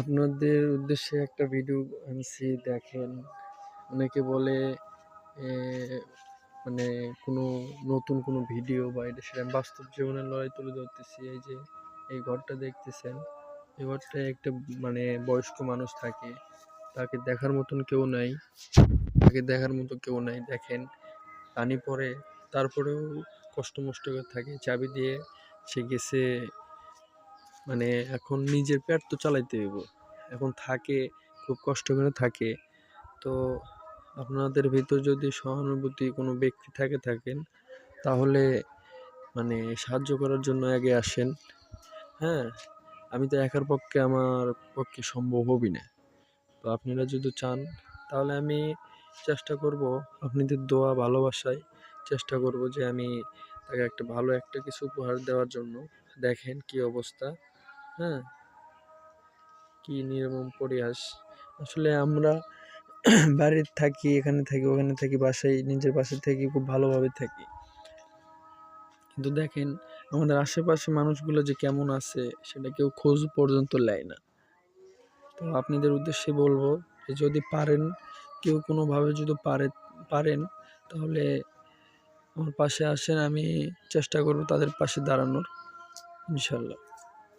আপনাদের উদ্দেশ্যে একটা ভিডিও আনছি, দেখেন। অনেকে বলে এ মানে কোনো নতুন কোনো ভিডিও বা এটা সেটা আমি বাস্তব জীবনের লড়াই তুলে ধরতেছি। এই যে এই ঘরটা দেখতেছেন, এই ঘরটায় একটা বয়স্ক মানুষ থাকে। তাকে দেখার মতন কেউ নাই, তাকে দেখার মতো কেউ নাই। দেখেন, পানি পড়ে, তারপরেও কষ্ট মষ্ট করে থাকে। চাবি দিয়ে সে গেছে, এখন নিজের পেট তো চালাইতে হইব। এখন থাকে, খুব কষ্ট করে থাকে। তো আপনাদের ভিতর যদি সহানুভূতি কোনো ব্যক্তি থাকেন, তাহলে সাহায্য করার জন্য আগে আসেন। হ্যাঁ, আমি তো একার পক্ষে, আমার পক্ষে সম্ভব হবই না। তো আপনারা যদি চান, তাহলে আমি চেষ্টা করব আপনাদের দোয়া ভালোবাসায় চেষ্টা করব যে আমি তাকে একটা ভালো একটা কিছু উপহার দেওয়ার জন্য। দেখেন কি অবস্থা। হ্যাঁ, কি নির্মম পরিহাস। আসলে আমরা বাড়িতে থাকি, এখানে থাকি, ওখানে থাকি, বাসায়, নিজের বাসায় থাকি, খুব ভালোভাবে থাকি। কিন্তু দেখেন, আমাদের আশেপাশে মানুষগুলো যে কেমন আছে সেটা কেউ খোঁজ পর্যন্ত নেয় না। তো আপনাদের উদ্দেশ্যে বলবো যে যদি পারেন, কেউ কোনোভাবে যদি পারেন, তাহলে আমার পাশে আসেন। আমি চেষ্টা করব তাদের পাশে দাঁড়ানোর, ইনশাল্লাহ।